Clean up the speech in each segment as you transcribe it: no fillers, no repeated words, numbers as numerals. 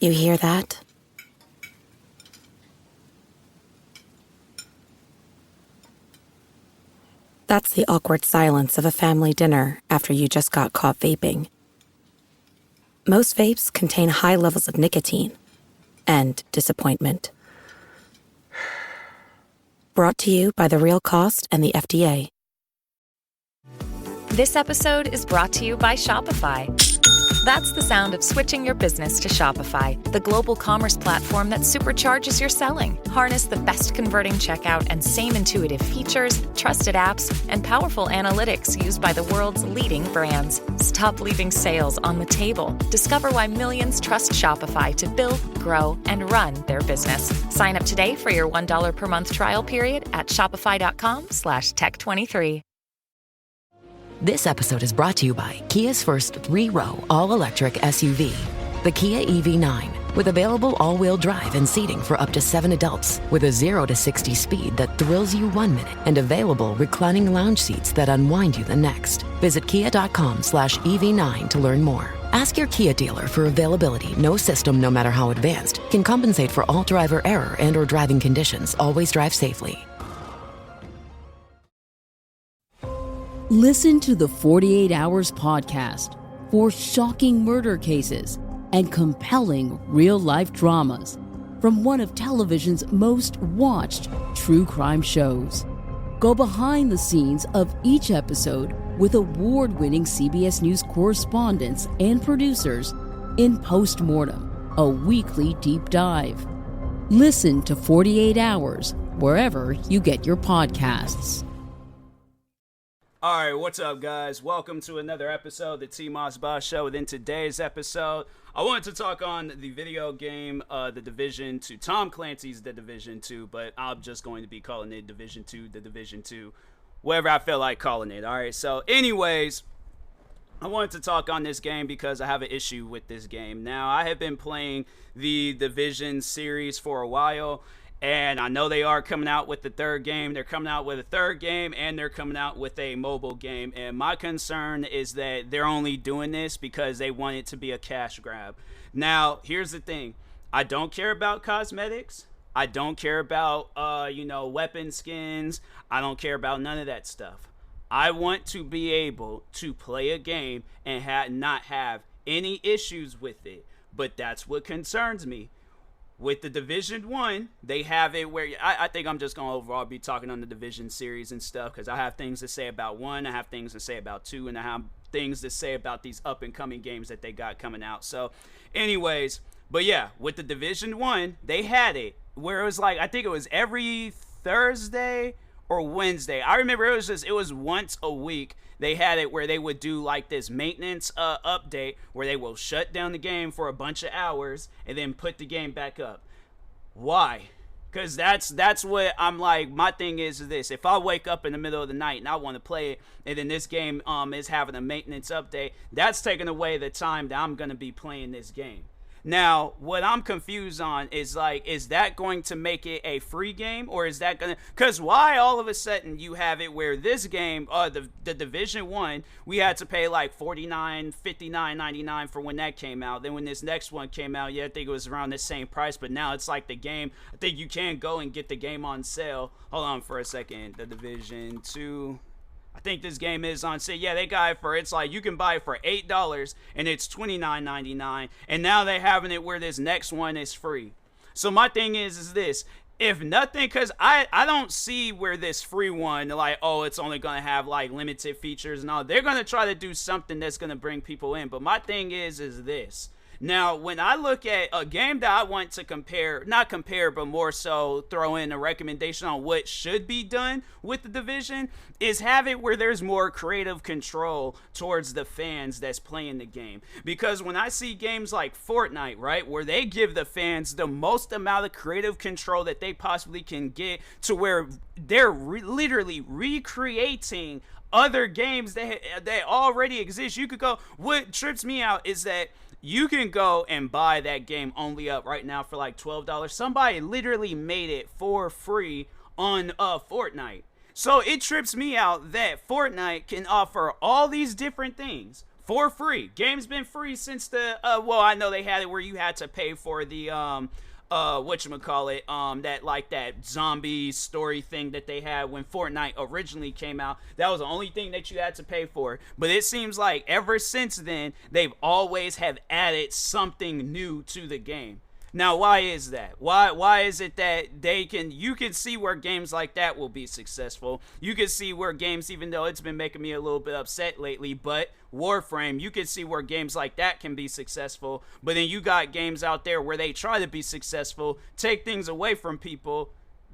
You hear that? That's the awkward silence of a family dinner after you just got caught vaping. Most vapes contain high levels of nicotine and disappointment. Brought to you by The Real Cost and the FDA. This episode is brought to you by Shopify. That's the sound of switching your business to Shopify, the global commerce platform that supercharges your selling. Harness the best converting checkout and same intuitive features, trusted apps, and powerful analytics used by the world's leading brands. Stop leaving sales on the table. Discover why millions trust Shopify to build, grow, and run their business. Sign up today for your $1 per month trial period at shopify.com/tech23. This episode is brought to you by Kia's first three-row all-electric SUV, the Kia EV9, with available all-wheel drive and seating for up to 7 adults, with a 0 to 60 speed that thrills you 1 minute and available reclining lounge seats that unwind you the next. Visit kia.com/EV9 to learn more. Ask your Kia dealer for availability. No system, no matter how advanced, can compensate for all driver error and or driving conditions. Always drive safely. Listen to the 48 Hours podcast for shocking murder cases and compelling real-life dramas from one of television's most watched true crime shows. Go behind the scenes of each episode with award-winning CBS News correspondents and producers in Postmortem, a weekly deep dive. Listen to 48 Hours wherever you get your podcasts. Alright, what's up guys? Welcome to another episode of the TMossBoss Show. Within today's episode, I wanted to talk on the video game, The Division 2. Tom Clancy's The Division 2, but I'm just going to be calling it Division 2, The Division 2, whatever I feel like calling it. Alright, so anyways, I wanted to talk on this game because I have an issue with this game. Now, I have been playing the Division series for a while, and I know they are coming out with the third game. They're coming out with a third game, and they're coming out with a mobile game. And my concern is that they're only doing this because they want it to be a cash grab. Now, here's the thing. I don't care about cosmetics. I don't care about, weapon skins. I don't care about none of that stuff. I want to be able to play a game and not have any issues with it. But that's what concerns me. With the Division 1, they have it where I think I'm just going to overall be talking on the Division series and stuff because I have things to say about 1, I have things to say about 2, and I have things to say about these up-and-coming games that they got coming out. So, anyways, but yeah, with the Division 1, they had it where it was like, I think it was every Thursday or Wednesday. I remember it was once a week. They had it where they would do like this maintenance update where they will shut down the game for a bunch of hours and then put the game back up. Why? Because that's what I'm like. My thing is this. If I wake up in the middle of the night and I want to play it and then this game is having a maintenance update, that's taking away the time that I'm going to be playing this game. Now, what I'm confused on is like, is that going to make it a free game, or is that gonna? Because why all of a sudden you have it where this game, the Division 1, we had to pay like $49, $59.99 for when that came out. Then when this next one came out, yeah, I think it was around the same price, but now it's like the game. I think you can go and get the game on sale. Hold on for a second. The Division 2. I think this game is on sale. Yeah, they got it for, it's like you can buy it for $8 and it's $29.99. And now they're having it where this next one is free. So my thing is this. If nothing, because I don't see where this free one, like, oh, it's only going to have like limited features and all. They're going to try to do something that's going to bring people in. But my thing is this. Now, when I look at a game that I want to not compare, but more so throw in a recommendation on what should be done with the Division, is have it where there's more creative control towards the fans that's playing the game. Because when I see games like Fortnite, right, where they give the fans the most amount of creative control that they possibly can get to where they're literally recreating other games that already exist. You could go, what trips me out is that you can go and buy that game only up right now for like $12. Somebody literally made it for free on Fortnite. So it trips me out that Fortnite can offer all these different things for free. Game's been free since the well, I know they had it where you had to pay for the whatchamacallit, that zombie story thing that they had when Fortnite originally came out. That was the only thing that you had to pay for. But it seems like ever since then, they've always have added something new to the game. Now, why is that? Why is it that you can see where games like that will be successful? You can see where games, even though it's been making me a little bit upset lately, but Warframe, you can see where games like that can be successful. But then you got games out there where they try to be successful, take things away from people.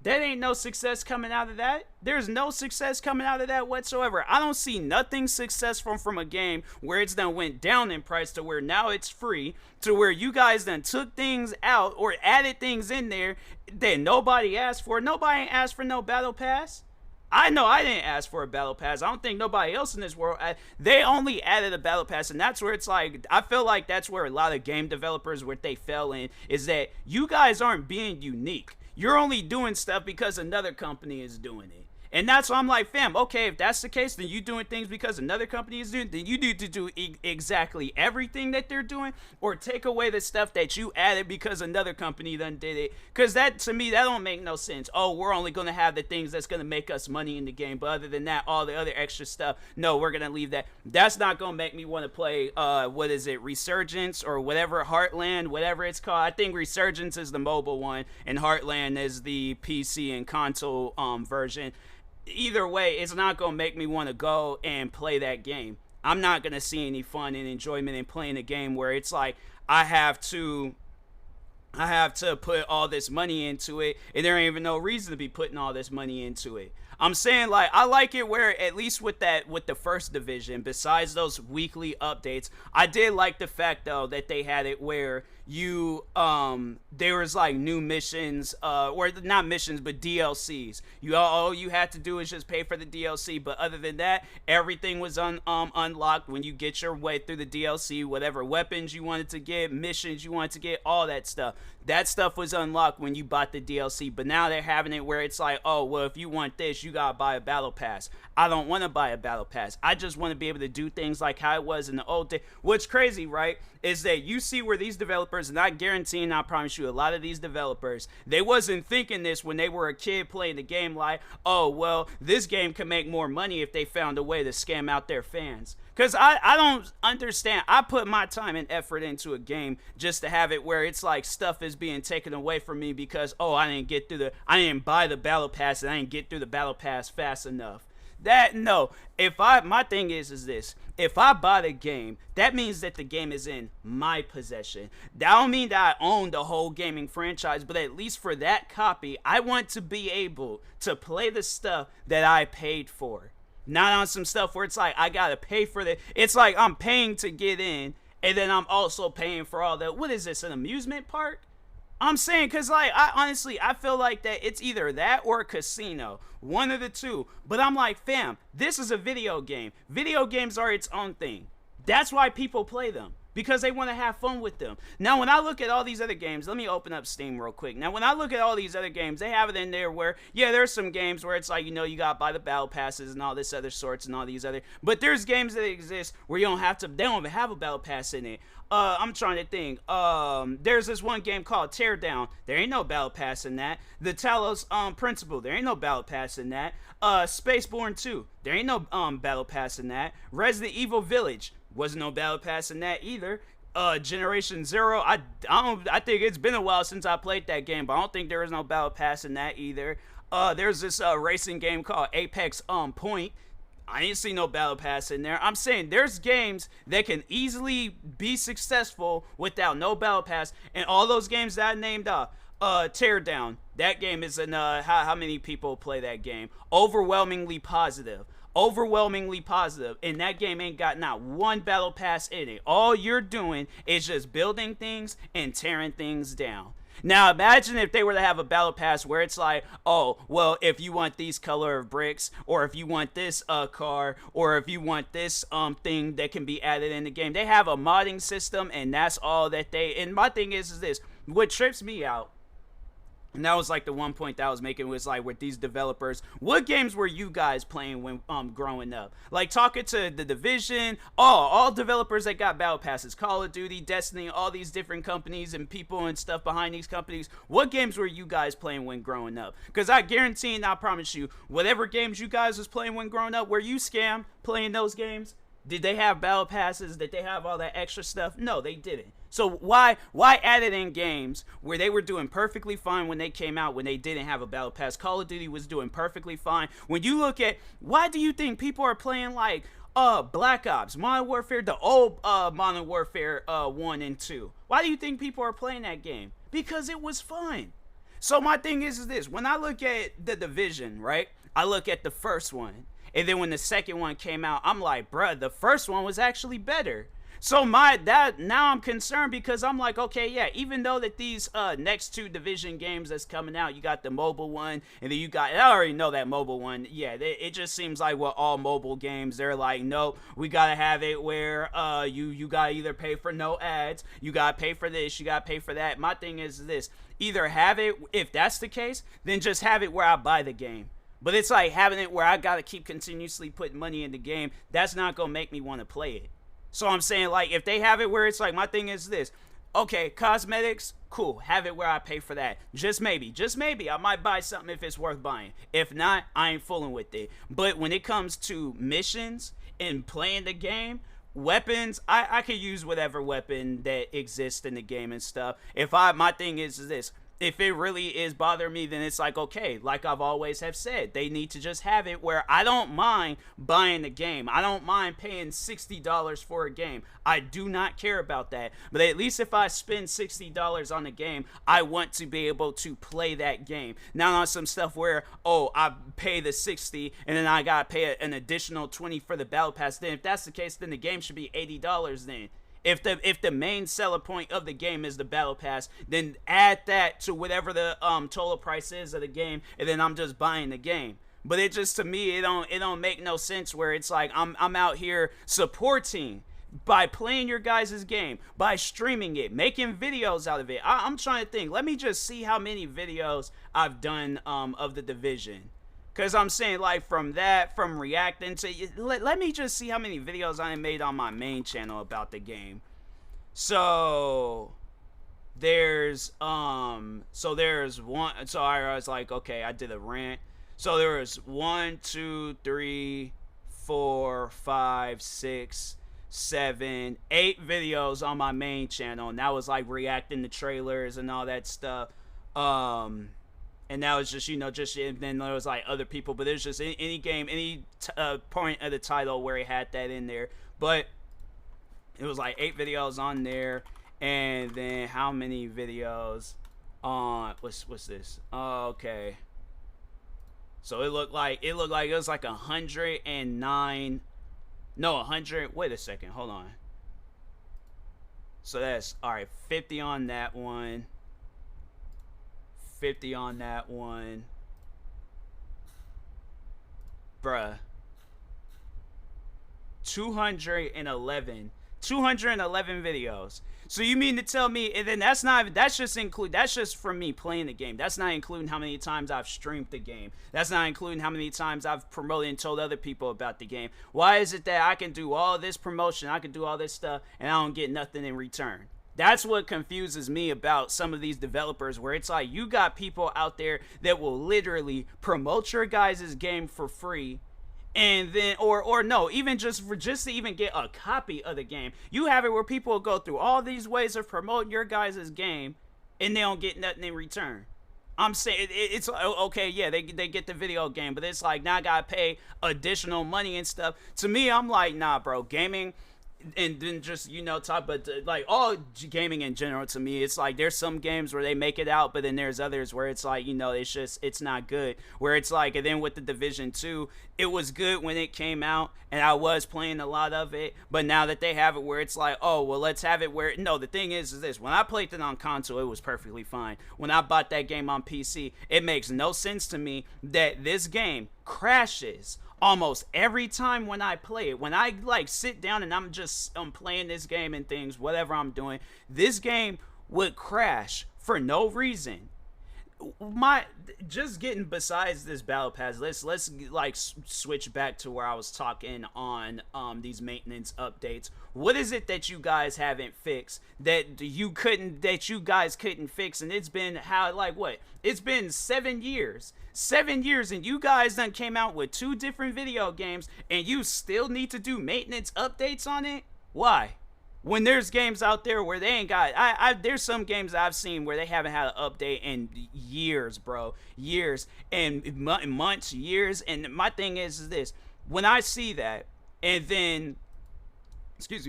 That ain't no success coming out of that. There's no success coming out of that whatsoever. I don't see nothing successful from a game where it's done went down in price to where now it's free, to where you guys done took things out or added things in there that nobody asked for. Nobody asked for no battle pass. I know I didn't ask for a battle pass. I don't think nobody else in this world. They only added a battle pass, and that's where it's like, I feel like that's where a lot of game developers, what they fell in, is that you guys aren't being unique. You're only doing stuff because another company is doing it. And that's why I'm like, fam, okay, if that's the case, then you doing things because another company is doing, then you need to do exactly everything that they're doing, or take away the stuff that you added because another company done did it. Because that, to me, that don't make no sense. Oh, we're only going to have the things that's going to make us money in the game, but other than that, all the other extra stuff, no, we're going to leave that. That's not going to make me want to play, what is it, Resurgence, or whatever, Heartland, whatever it's called. I think Resurgence is the mobile one, and Heartland is the PC and console version. Either way, it's not going to make me want to go and play that game. I'm not going to see any fun and enjoyment in playing a game where it's like I have to put all this money into it, and there ain't even no reason to be putting all this money into it. I'm saying, like, I like it where, at least with the first division, besides those weekly updates, I did like the fact, though, that they had it where you, there was, like, new missions, or not missions, but DLCs. All you had to do is just pay for the DLC, but other than that, everything was unlocked when you get your way through the DLC, whatever weapons you wanted to get, missions you wanted to get, all that stuff. That stuff was unlocked when you bought the DLC, but now they're having it where it's like, oh, well, if you want this, you gotta buy a battle pass. I don't want to buy a battle pass. I just want to be able to do things like how it was in the old day. What's crazy, right, is that you see where these developers, and I guarantee and I promise you, a lot of these developers, they wasn't thinking this when they were a kid playing the game like, oh, well, this game could make more money if they found a way to scam out their fans. Because I don't understand. I put my time and effort into a game just to have it where it's like stuff is being taken away from me because, oh, I didn't buy the battle pass and I didn't get through the battle pass fast enough. No. My thing is this. If I buy the game, that means that the game is in my possession. That don't mean that I own the whole gaming franchise, but at least for that copy, I want to be able to play the stuff that I paid for. Not on some stuff where it's like, I gotta pay for the, it's like I'm paying to get in, and then I'm also paying for all that. What is this, an amusement park? I'm saying, because like, I feel like that it's either that or a casino. One of the two. But I'm like, fam, this is a video game. Video games are its own thing. That's why people play them. Because they want to have fun with them. Now, when I look at all these other games, let me open up Steam real quick. Now, when I look at all these other games, they have it in there where, yeah, there's some games where it's like, you got to buy the battle passes and all this other sorts and all these other. But there's games that exist where you don't have to, they don't even have a battle pass in it. I'm trying to think. There's this one game called Teardown. There ain't no battle pass in that. The Talos Principle. There ain't no battle pass in that. Spaceborne 2. There ain't no battle pass in that. Resident Evil Village. Wasn't no battle pass in that either. Generation Zero, I think it's been a while since I played that game, but I don't think there was no battle pass in that either. There's this racing game called Apex Point. I ain't see no battle pass in there. I'm saying there's games that can easily be successful without no battle pass, and all those games that I named off. Teardown, that game is in how many people play that game? Overwhelmingly positive, and that game ain't got not one battle pass in it. All you're doing is just building things and tearing things down. Now imagine if they were to have a battle pass where it's like, oh, well, if you want these color of bricks, or if you want this car, or if you want this thing that can be added in the game. They have a modding system, and that's all that and my thing is this, what trips me out And that was like the one point that I was making, was like, with these developers, what games were you guys playing when growing up? Like, talking to the Division, all developers that got battle passes, Call of Duty, Destiny, all these different companies and people and stuff behind these companies. What games were you guys playing when growing up? Because I guarantee and I promise you, whatever games you guys was playing when growing up, were you scam playing those games? Did they have battle passes? Did they have all that extra stuff? No, they didn't. So why add it in games where they were doing perfectly fine when they came out, when they didn't have a battle pass? Call of Duty was doing perfectly fine. When you look at, why do you think people are playing like Black Ops, Modern Warfare, the old Modern Warfare 1 and 2? Why do you think people are playing that game? Because it was fun. So my thing is this, when I look at the Division, right? I look at the first one, and then when the second one came out, I'm like, bruh, the first one was actually better. So now I'm concerned, because I'm like, okay, yeah, even though that these next 2 Division games that's coming out, you got the mobile one, and then I already know that mobile one, yeah, it just seems like with all mobile games, they're like, nope, we gotta have it where you gotta either pay for no ads, you gotta pay for this, you gotta pay for that. My thing is this, either have it, if that's the case, then just have it where I buy the game. But it's like having it where I gotta keep continuously putting money in the game, that's not gonna make me want to play it. So I'm saying, like, if they have it where it's like, my thing is this, okay, cosmetics, cool, have it where I pay for that. Just maybe, I might buy something if it's worth buying. If not, I ain't fooling with it. But when it comes to missions and playing the game, weapons, I could use whatever weapon that exists in the game and stuff. My thing is this, if it really is bothering me, then it's like, okay, like I've always have said, they need to just have it where I don't mind buying the game. I don't mind paying $60 for a game. I do not care about that. But at least if I spend $60 on the game, I want to be able to play that game. Not on some stuff where, I pay the 60 and then I gotta pay an additional 20 for the battle pass. Then if that's the case, then the game should be $80 then. If the main seller point of the game is the battle pass, then add that to whatever the total price is of the game, and then I'm just buying the game. But it just, to me, it don't make no sense where it's like I'm out here supporting by playing your guys' game, by streaming it, making videos out of it. I'm trying to think. Let me just see how many videos I've done of the Division. Because I'm saying, like, from reacting to, let me just see how many videos I made on my main channel about the game. So there's one, so I was like, okay, I did a rant. So there was 1, 2, 3, 4, 5, 6, 7, 8 videos on my main channel, and that was like reacting to trailers and all that stuff. And that was just, and then there was like other people, but there's just any game, any point of the title where he had that in there. But it was like 8 videos on there, and then how many videos on what's this? Oh, okay. So it looked like it was like 109. No, 100. Wait a second. Hold on. So that's all right. 50 on that one. 50 on that one. Bruh. 211 videos. So you mean to tell me, and then that's just from me playing the game. That's not including how many times I've streamed the game. That's not including how many times I've promoted and told other people about the game. Why is it that I can do all this promotion, I can do all this stuff, and I don't get nothing in return? That's what confuses me about some of these developers, where it's like you got people out there that will literally promote your guys' game for free, and then or no, even just to even get a copy of the game. You have it where people will go through all these ways of promoting your guys' game, and they don't get nothing in return. I'm saying it's okay, yeah, they get the video game, but it's like now I gotta pay additional money and stuff. To me, I'm like, nah, bro, gaming. And then just, talk, but like all gaming in general, to me, it's like there's some games where they make it out, but then there's others where it's like, it's not good. Where it's like, and then with the Division 2, it was good when it came out, and I was playing a lot of it, but now that they have it where it's like, oh, well, let's have it where, no, the thing is this, when I played it on console, it was perfectly fine. When I bought that game on PC, it makes no sense to me that this game crashes almost every time when I play it. When I like sit down and I'm playing this game and things, whatever I'm doing, this game would crash for no reason. my just getting besides this battle pass, let's like switch back to where I was talking on these maintenance updates. What is it that you guys haven't fixed that you guys couldn't fix? And it's been it's been 7 years, and you guys done came out with 2 different video games, and you still need to do maintenance updates on it. Why? When there's games out there where they ain't got, there's some games I've seen where they haven't had an update in years, bro, years and months, years. And my thing is this: when I see that, and then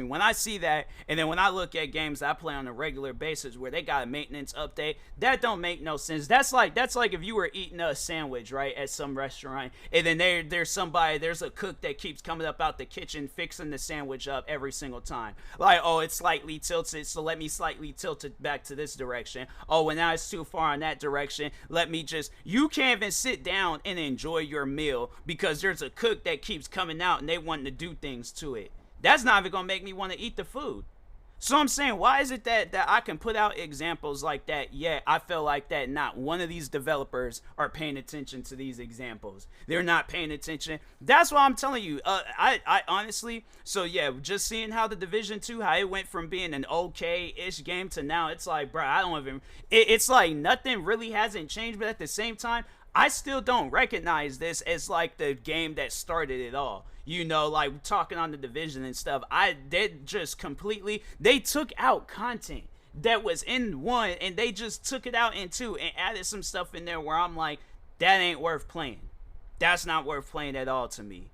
when I see that, and then when I look at games that I play on a regular basis where they got a maintenance update, that don't make no sense. That's like if you were eating a sandwich, right, at some restaurant, and then there's a cook that keeps coming up out the kitchen fixing the sandwich up every single time. Like, oh, it's slightly tilted, so let me slightly tilt it back to this direction. Oh, when now it's too far in that direction, you can't even sit down and enjoy your meal because there's a cook that keeps coming out and they wanting to do things to it. That's not even going to make me want to eat the food. So I'm saying, why is it that I can put out examples like that, yet I feel like that not one of these developers are paying attention to these examples? They're not paying attention. That's why I'm telling you. I honestly, so yeah, just seeing how the Division 2, how it went from being an okay-ish game to now, it's like, bro, I don't even, it's like nothing really hasn't changed, but at the same time, I still don't recognize this as like the game that started it all. You know, like talking on the Division and stuff, they took out content that was in 1 and they just took it out in 2 and added some stuff in there where I'm like, that ain't worth playing. That's not worth playing at all to me.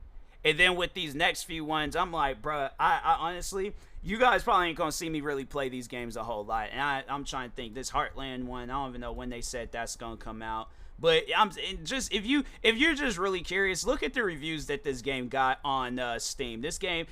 And then with these next few ones, I'm like, bruh, I honestly, you guys probably ain't gonna see me really play these games a whole lot. And I'm trying to think, this Heartland one, I don't even know when they said that's gonna come out. But if you're just really curious, look at the reviews that this game got on Steam. This game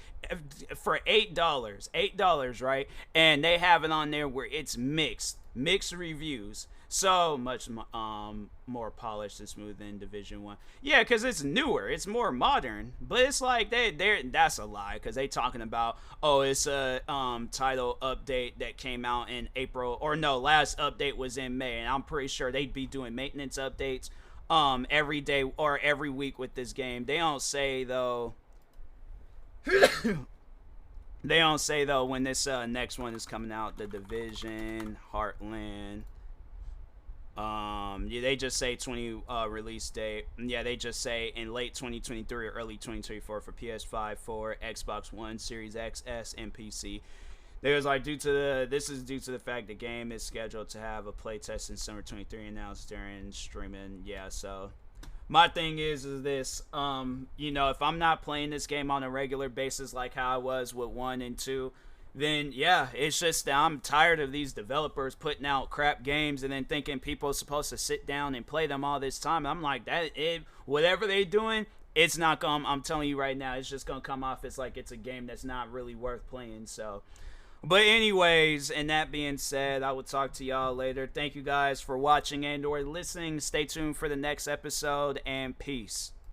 for $8, right? And they have it on there where it's mixed reviews. So much more polished and smooth than Division 1. Yeah, because it's newer. It's more modern. But it's like, that's a lie. Because they talking about, oh, it's a title update that came out in April. Or no, last update was in May. And I'm pretty sure they'd be doing maintenance updates every day or every week with this game. They don't say, though... they don't say, though, when this next one is coming out. The Division, Heartland... yeah, they just say 20 release date. Yeah, they just say in late 2023 or early 2024 for PS5, 4, Xbox One, Series X, S, and PC. They was like, this is due to the fact the game is scheduled to have a playtest in summer 23 announced during streaming. Yeah, so my thing is this, you know, if I'm not playing this game on a regular basis like how I was with 1 and 2, then yeah, it's just that I'm tired of these developers putting out crap games and then thinking people are supposed to sit down and play them all this time. I'm like, whatever they doing, it's not gonna, I'm telling you right now, it's just gonna come off as like it's a game that's not really worth playing. So, but anyways, and that being said, I will talk to y'all later. Thank you guys for watching and or listening. Stay tuned for the next episode, and peace.